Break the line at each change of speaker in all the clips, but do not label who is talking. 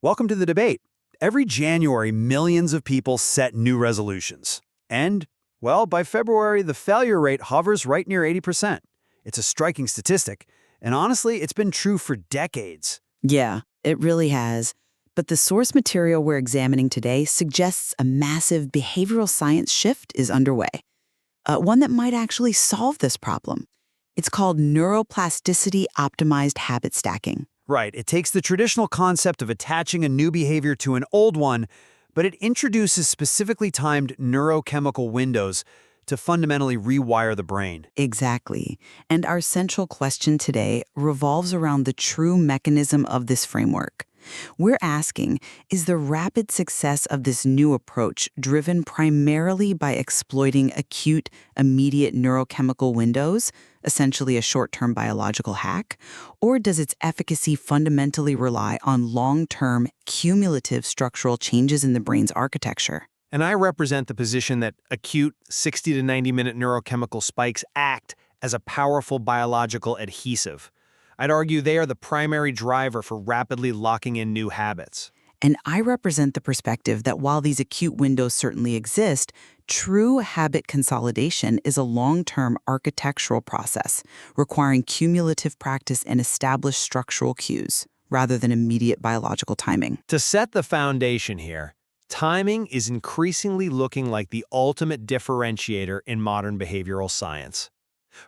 Welcome to the debate. Every January, millions of people set new resolutions. And, well, by February, the failure rate hovers right near 80%. It's a striking statistic, and honestly, it's been true for decades.
Yeah, it really has. But the source material we're examining today suggests a massive behavioral science shift is underway, one that might actually solve this problem. It's called neuroplasticity-optimized habit stacking.
Right, it takes the traditional concept of attaching a new behavior to an old one, but it introduces specifically timed neurochemical windows to fundamentally rewire the brain.
Exactly. And our central question today revolves around the true mechanism of this framework. We're asking, is the rapid success of this new approach driven primarily by exploiting acute, immediate neurochemical windows, essentially a short-term biological hack, or does its efficacy fundamentally rely on long-term, cumulative structural changes in the brain's architecture?
And I represent the position that acute 60 to 90-minute neurochemical spikes act as a powerful biological adhesive. I'd argue they are the primary driver for rapidly locking in new habits.
And I represent the perspective that while these acute windows certainly exist, true habit consolidation is a long-term architectural process requiring cumulative practice and established structural cues, rather than immediate biological timing.
To set the foundation here, timing is increasingly looking like the ultimate differentiator in modern behavioral science.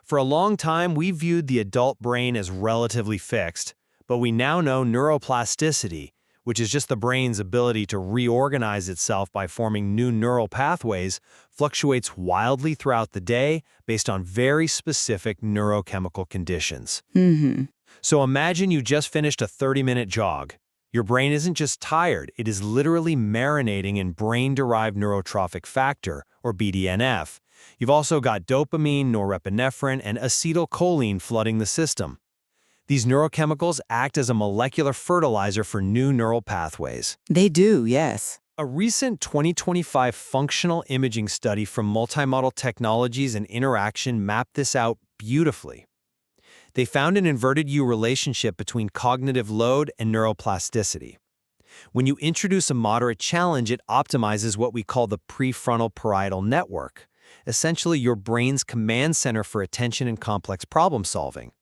For a long time, we viewed the adult brain as relatively fixed, but we now know neuroplasticity, which is just the brain's ability to reorganize itself by forming new neural pathways, fluctuates wildly throughout the day based on very specific neurochemical conditions. So imagine you just finished a 30-minute jog. Your brain isn't just tired, it is literally marinating in brain-derived neurotrophic factor, or BDNF. You've also got dopamine, norepinephrine, and acetylcholine flooding the system. These neurochemicals act as a molecular fertilizer for new neural pathways.
They do, yes.
A recent 2025 functional imaging study from Multimodal Technologies and Interaction mapped this out beautifully. They found an inverted U relationship between cognitive load and neuroplasticity. When you introduce a moderate challenge, it optimizes what we call the prefrontal parietal network, essentially your brain's command center for attention and complex problem solving.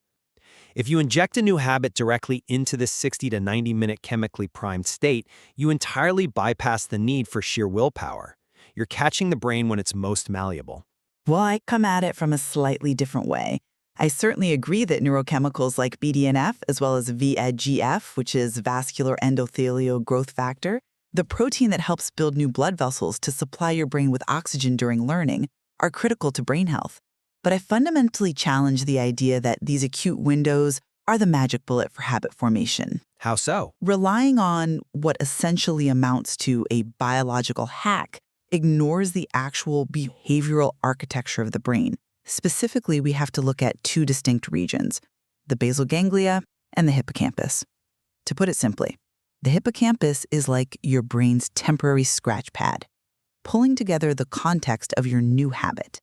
If you inject a new habit directly into this 60 to 90-minute chemically primed state, you entirely bypass the need for sheer willpower. You're catching the brain when it's most malleable.
Well, I come at it from a slightly different way. I certainly agree that neurochemicals like BDNF, as well as VEGF, which is vascular endothelial growth factor, the protein that helps build new blood vessels to supply your brain with oxygen during learning, are critical to brain health. But I fundamentally challenge the idea that these acute windows are the magic bullet for habit formation.
How so?
Relying on what essentially amounts to a biological hack ignores the actual behavioral architecture of the brain. Specifically, we have to look at two distinct regions, the basal ganglia and the hippocampus. To put it simply, the hippocampus is like your brain's temporary scratch pad, pulling together the context of your new habit.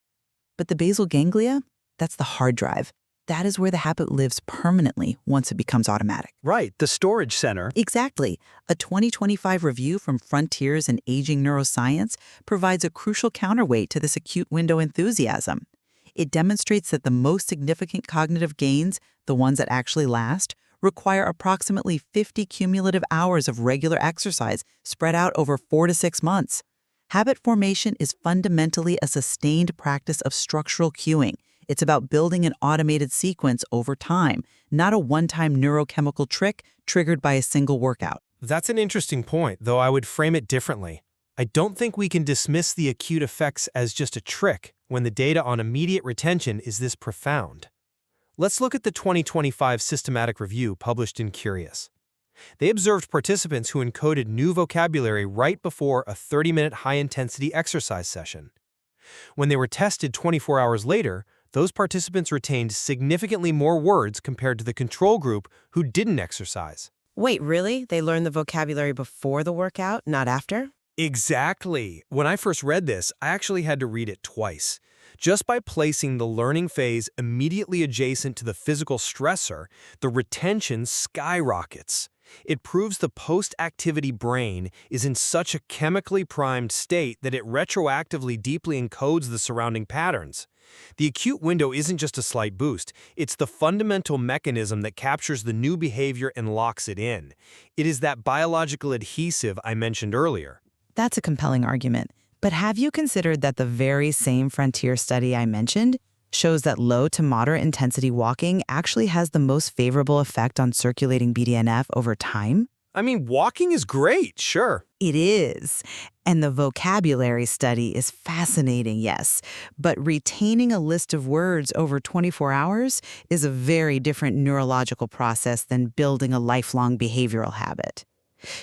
But the basal ganglia, that's the hard drive. That is where the habit lives permanently once it becomes automatic.
Right, the storage center.
Exactly. A 2025 review from Frontiers in Aging Neuroscience provides a crucial counterweight to this acute window enthusiasm. It demonstrates that the most significant cognitive gains, the ones that actually last, require approximately 50 cumulative hours of regular exercise spread out over 4 to 6 months. Habit formation is fundamentally a sustained practice of structural cueing. It's about building an automated sequence over time, not a one-time neurochemical trick triggered by a single workout.
That's an interesting point, though I would frame it differently. I don't think we can dismiss the acute effects as just a trick when the data on immediate retention is this profound. Let's look at the 2025 systematic review published in Cureus. They observed participants who encoded new vocabulary right before a 30-minute high-intensity exercise session. When they were tested 24 hours later, those participants retained significantly more words compared to the control group who didn't exercise.
Wait, really? They learned the vocabulary before the workout, not after?
Exactly. When I first read this, I actually had to read it twice. Just by placing the learning phase immediately adjacent to the physical stressor, the retention skyrockets. It proves the post-activity brain is in such a chemically primed state that it retroactively deeply encodes the surrounding patterns. The acute window isn't just a slight boost, it's the fundamental mechanism that captures the new behavior and locks it in. It is that biological adhesive I mentioned earlier.
That's a compelling argument. But have you considered that the very same frontier study I mentioned shows that low to moderate intensity walking actually has the most favorable effect on circulating BDNF over time?
I mean, walking is great, sure.
It is. And the vocabulary study is fascinating, yes. But retaining a list of words over 24 hours is a very different neurological process than building a lifelong behavioral habit.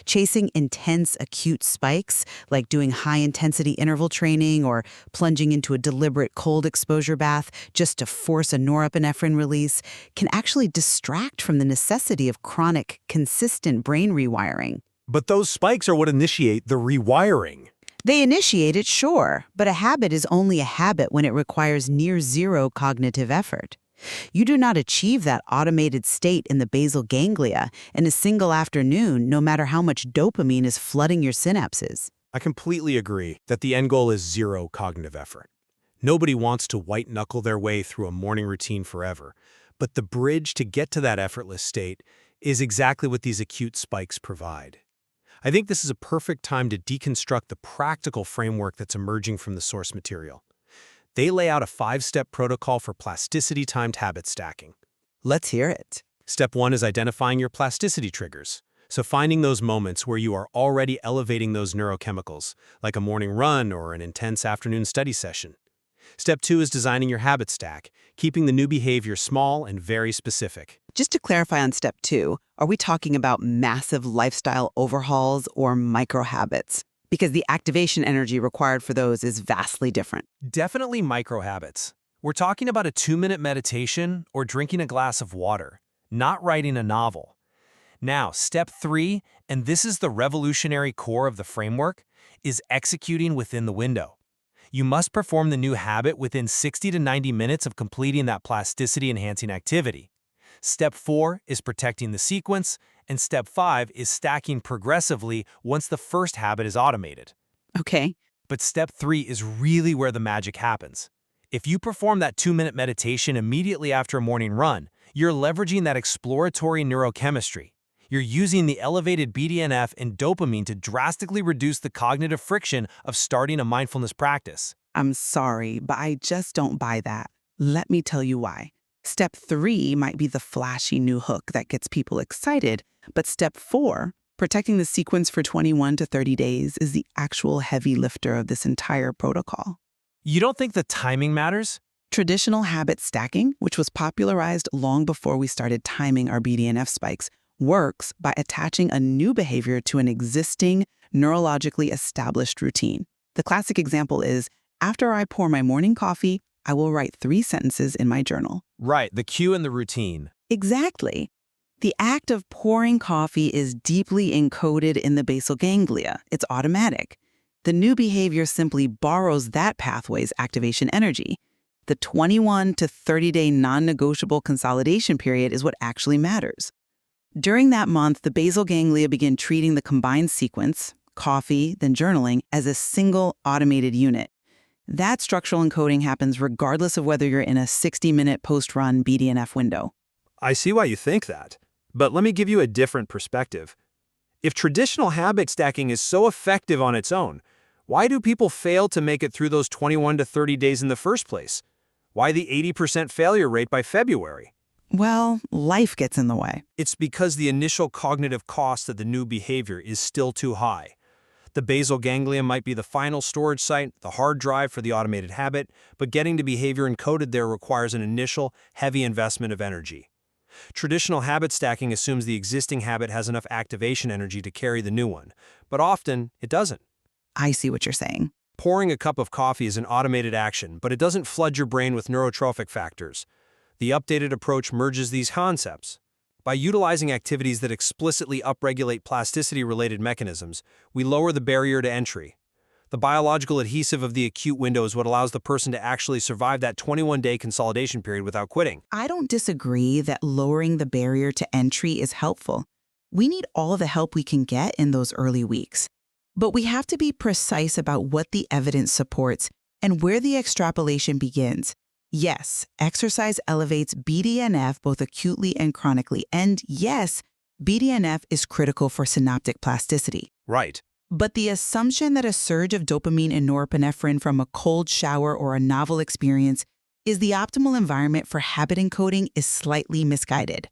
Chasing intense acute spikes, like doing high-intensity interval training or plunging into a deliberate cold exposure bath just to force a norepinephrine release, can actually distract from the necessity of chronic, consistent brain rewiring.
But those spikes are what initiate the rewiring.
They initiate it, sure, but a habit is only a habit when it requires near-zero cognitive effort. You do not achieve that automated state in the basal ganglia in a single afternoon, no matter how much dopamine is flooding your synapses.
I completely agree that the end goal is zero cognitive effort. Nobody wants to white-knuckle their way through a morning routine forever, but the bridge to get to that effortless state is exactly what these acute spikes provide. I think this is a perfect time to deconstruct the practical framework that's emerging from the source material. They lay out a 5-step protocol for plasticity-timed habit stacking.
Let's hear it.
Step 1 is identifying your plasticity triggers. So finding those moments where you are already elevating those neurochemicals, like a morning run or an intense afternoon study session. Step 2 is designing your habit stack, keeping the new behavior small and very specific.
Just to clarify on step 2, are we talking about massive lifestyle overhauls or micro habits? Because the activation energy required for those is vastly different.
Definitely micro habits. We're talking about a 2-minute meditation or drinking a glass of water, not writing a novel. Now, step 3, and this is the revolutionary core of the framework, is executing within the window. You must perform the new habit within 60 to 90 minutes of completing that plasticity-enhancing activity. Step 4 is protecting the sequence, and step 5 is stacking progressively once the first habit is automated.
Okay.
But step 3 is really where the magic happens. If you perform that 2-minute meditation immediately after a morning run, you're leveraging that exploratory neurochemistry. You're using the elevated BDNF and dopamine to drastically reduce the cognitive friction of starting a mindfulness practice.
I'm sorry, but I just don't buy that. Let me tell you why. Step 3 might be the flashy new hook that gets people excited, but step 4, protecting the sequence for 21 to 30 days, is the actual heavy lifter of this entire protocol.
You don't think the timing matters?
Traditional habit stacking, which was popularized long before we started timing our BDNF spikes, works by attaching a new behavior to an existing, neurologically established routine. The classic example is, after I pour my morning coffee, I will write 3 sentences in my journal.
Right, the cue and the routine.
Exactly. The act of pouring coffee is deeply encoded in the basal ganglia. It's automatic. The new behavior simply borrows that pathway's activation energy. The 21 to 30-day non-negotiable consolidation period is what actually matters. During that month, the basal ganglia begin treating the combined sequence, coffee, then journaling, as a single automated unit. That structural encoding happens regardless of whether you're in a 60-minute post-run BDNF window.
I see why you think that. But let me give you a different perspective. If traditional habit stacking is so effective on its own, why do people fail to make it through those 21 to 30 days in the first place? Why the 80% failure rate by February?
Well, life gets in the way.
It's because the initial cognitive cost of the new behavior is still too high. The basal ganglia might be the final storage site, the hard drive for the automated habit, but getting the behavior encoded there requires an initial, heavy investment of energy. Traditional habit stacking assumes the existing habit has enough activation energy to carry the new one, but often it doesn't.
I see what you're saying.
Pouring a cup of coffee is an automated action, but it doesn't flood your brain with neurotrophic factors. The updated approach merges these concepts. By utilizing activities that explicitly upregulate plasticity-related mechanisms, we lower the barrier to entry. The biological adhesive of the acute window is what allows the person to actually survive that 21-day consolidation period without quitting.
I don't disagree that lowering the barrier to entry is helpful. We need all the help we can get in those early weeks. But we have to be precise about what the evidence supports and where the extrapolation begins. Yes, exercise elevates BDNF both acutely and chronically. And yes, BDNF is critical for synaptic plasticity.
Right.
But the assumption that a surge of dopamine and norepinephrine from a cold shower or a novel experience is the optimal environment for habit encoding is slightly misguided.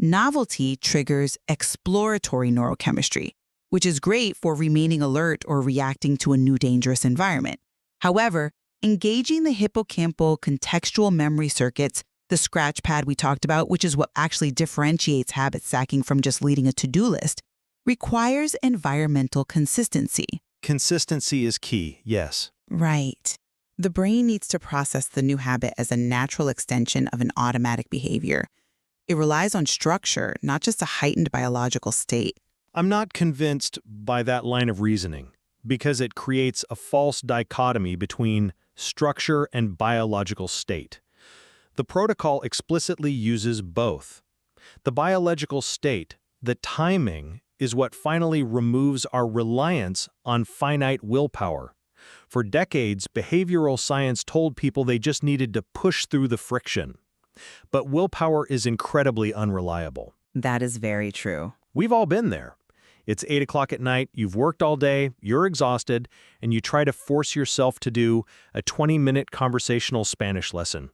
Novelty triggers exploratory neurochemistry, which is great for remaining alert or reacting to a new dangerous environment. However, engaging the hippocampal contextual memory circuits, the scratch pad we talked about, which is what actually differentiates habit stacking from just leading a to-do list, requires environmental consistency.
Consistency is key, yes.
Right. The brain needs to process the new habit as a natural extension of an automatic behavior. It relies on structure, not just a heightened biological state.
I'm not convinced by that line of reasoning, because it creates a false dichotomy between structure and biological state. The protocol explicitly uses both. The biological state, the timing, is what finally removes our reliance on finite willpower. For decades, behavioral science told people they just needed to push through the friction. But willpower is incredibly unreliable.
That is very true.
We've all been there. It's 8 o'clock at night, you've worked all day, you're exhausted, and you try to force yourself to do a 20-minute conversational Spanish lesson.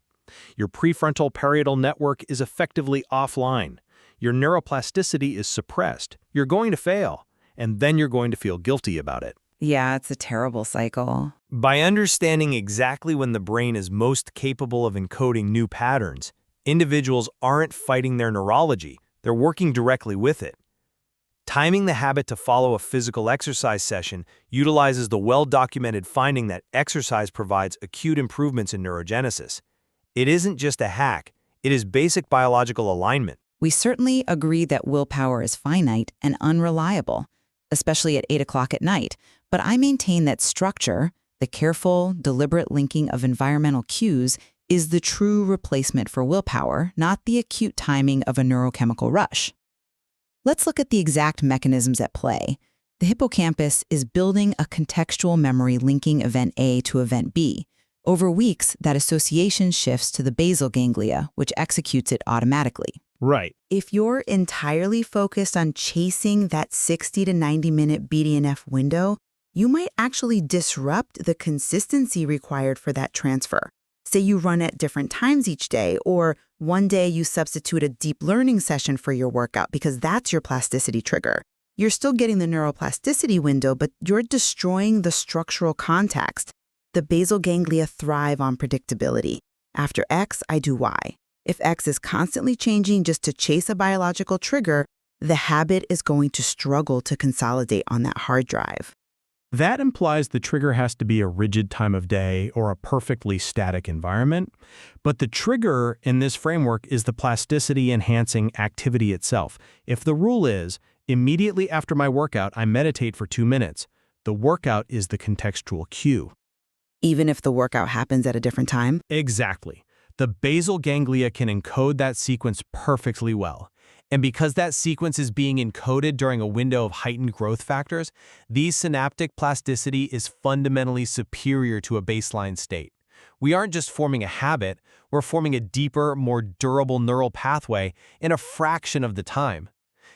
Your prefrontal parietal network is effectively offline. Your neuroplasticity is suppressed. You're going to fail, and then you're going to feel guilty about it.
Yeah, it's a terrible cycle.
By understanding exactly when the brain is most capable of encoding new patterns, individuals aren't fighting their neurology, they're working directly with it. Timing the habit to follow a physical exercise session utilizes the well-documented finding that exercise provides acute improvements in neurogenesis. It isn't just a hack, it is basic biological alignment.
We certainly agree that willpower is finite and unreliable, especially at 8 o'clock at night, but I maintain that structure, the careful, deliberate linking of environmental cues, is the true replacement for willpower, not the acute timing of a neurochemical rush. Let's look at the exact mechanisms at play. The hippocampus is building a contextual memory linking event A to event B. Over weeks, that association shifts to the basal ganglia, which executes it automatically.
Right.
If you're entirely focused on chasing that 60 to 90-minute BDNF window, you might actually disrupt the consistency required for that transfer. Say you run at different times each day, or one day you substitute a deep learning session for your workout because that's your plasticity trigger. You're still getting the neuroplasticity window, but you're destroying the structural context. The basal ganglia thrive on predictability. After X, I do Y. If X is constantly changing just to chase a biological trigger, the habit is going to struggle to consolidate on that hard drive.
That implies the trigger has to be a rigid time of day or a perfectly static environment. But the trigger in this framework is the plasticity-enhancing activity itself. If the rule is, immediately after my workout, I meditate for 2 minutes, the workout is the contextual cue.
Even if the workout happens at a different time?
Exactly. The basal ganglia can encode that sequence perfectly well. And because that sequence is being encoded during a window of heightened growth factors, these synaptic plasticity is fundamentally superior to a baseline state. We aren't just forming a habit, we're forming a deeper, more durable neural pathway in a fraction of the time.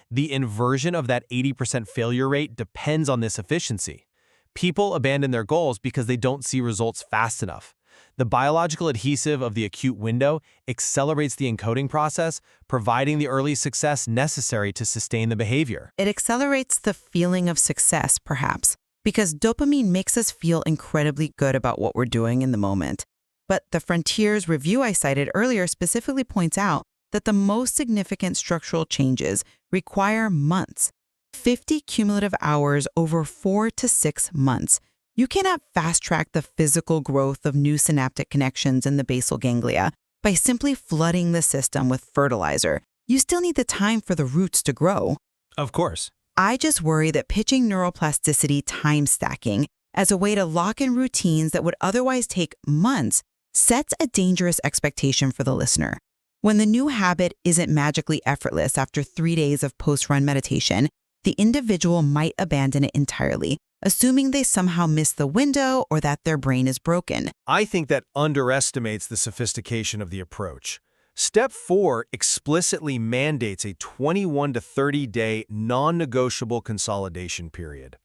The inversion of that 80% failure rate depends on this efficiency. People abandon their goals because they don't see results fast enough. The biological adhesive of the acute window accelerates the encoding process, providing the early success necessary to sustain the behavior.
It accelerates the feeling of success, perhaps, because dopamine makes us feel incredibly good about what we're doing in the moment. But the Frontiers review I cited earlier specifically points out that the most significant structural changes require months, 50 cumulative hours over 4 to 6 months. You cannot fast-track the physical growth of new synaptic connections in the basal ganglia by simply flooding the system with fertilizer. You still need the time for the roots to grow.
Of course.
I just worry that pitching neuroplasticity time stacking as a way to lock in routines that would otherwise take months sets a dangerous expectation for the listener. When the new habit isn't magically effortless after 3 days of post-run meditation, the individual might abandon it entirely, assuming they somehow missed the window or that their brain is broken.
I think that underestimates the sophistication of the approach. Step 4 explicitly mandates a 21 to 30-day non-negotiable consolidation period.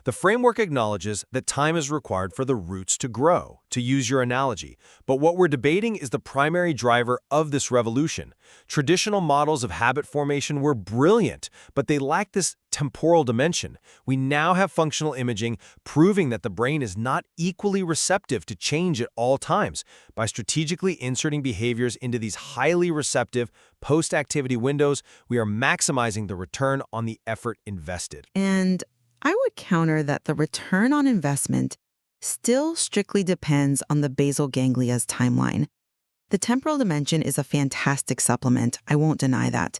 The framework acknowledges that time is required for the roots to grow, to use your analogy. But what we're debating is the primary driver of this revolution. Traditional models of habit formation were brilliant, but they lack this temporal dimension. We now have functional imaging proving that the brain is not equally receptive to change at all times. By strategically inserting behaviors into these highly receptive post-activity windows, we are maximizing the return on the effort invested.
And I would counter that the return on investment still strictly depends on the basal ganglia's timeline. The temporal dimension is a fantastic supplement, I won't deny that,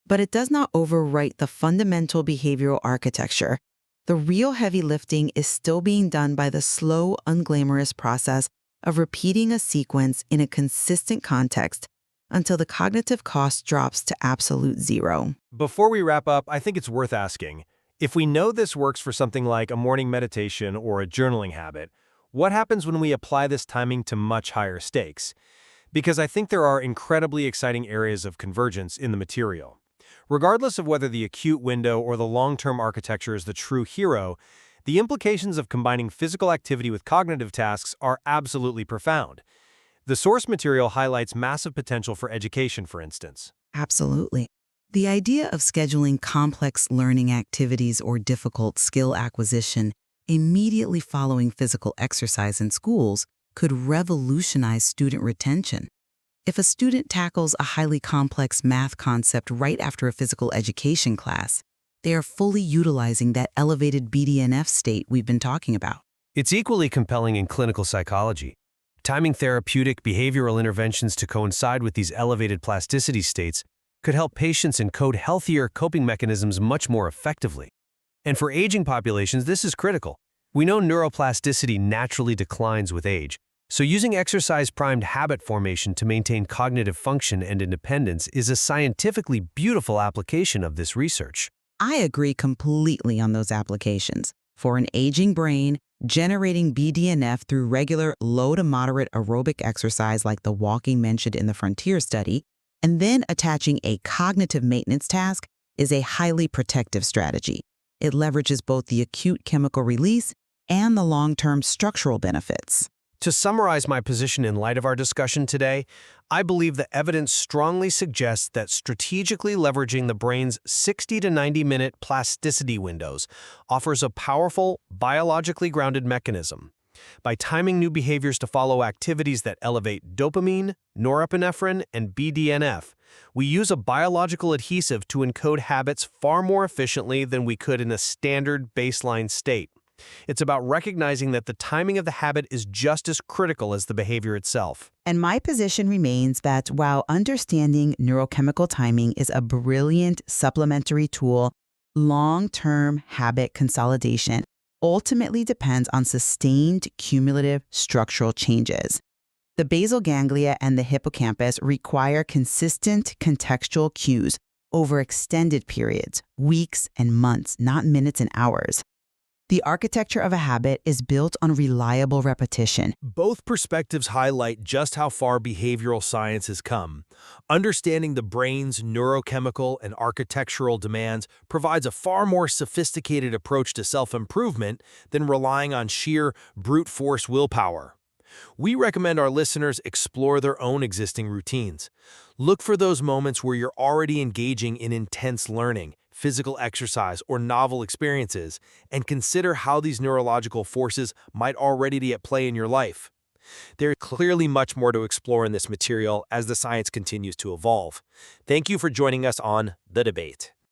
but it does not overwrite the fundamental behavioral architecture. The real heavy lifting is still being done by the slow, unglamorous process of repeating a sequence in a consistent context until the cognitive cost drops to absolute zero.
Before we wrap up, I think it's worth asking, if we know this works for something like a morning meditation or a journaling habit, what happens when we apply this timing to much higher stakes? Because I think there are incredibly exciting areas of convergence in the material. Regardless of whether the acute window or the long-term architecture is the true hero, the implications of combining physical activity with cognitive tasks are absolutely profound. The source material highlights massive potential for education, for instance.
Absolutely. The idea of scheduling complex learning activities or difficult skill acquisition immediately following physical exercise in schools could revolutionize student retention. If a student tackles a highly complex math concept right after a physical education class, they are fully utilizing that elevated BDNF state we've been talking about.
It's equally compelling in clinical psychology. Timing therapeutic behavioral interventions to coincide with these elevated plasticity states could help patients encode healthier coping mechanisms much more effectively. And for aging populations, this is critical. We know neuroplasticity naturally declines with age, so using exercise-primed habit formation to maintain cognitive function and independence is a scientifically beautiful application of this research.
I agree completely on those applications. For an aging brain, generating BDNF through regular low to moderate aerobic exercise like the walking mentioned in the Frontier study, and then attaching a cognitive maintenance task is a highly protective strategy. It leverages both the acute chemical release and the long-term structural benefits.
To summarize my position in light of our discussion today, I believe the evidence strongly suggests that strategically leveraging the brain's 60 to 90-minute plasticity windows offers a powerful, biologically grounded mechanism. By timing new behaviors to follow activities that elevate dopamine, norepinephrine, and BDNF, we use a biological adhesive to encode habits far more efficiently than we could in a standard baseline state. It's about recognizing that the timing of the habit is just as critical as the behavior itself.
And my position remains that while understanding neurochemical timing is a brilliant supplementary tool, long-term habit consolidation ultimately depends on sustained cumulative structural changes. The basal ganglia and the hippocampus require consistent contextual cues over extended periods, weeks and months, not minutes and hours. The architecture of a habit is built on reliable repetition.
Both perspectives highlight just how far behavioral science has come. Understanding the brain's neurochemical and architectural demands provides a far more sophisticated approach to self-improvement than relying on sheer brute force willpower. We recommend our listeners explore their own existing routines. Look for those moments where you're already engaging in intense learning, physical exercise, or novel experiences, and consider how these neurological forces might already be at play in your life. There's clearly much more to explore in this material as the science continues to evolve. Thank you for joining us on The Debate.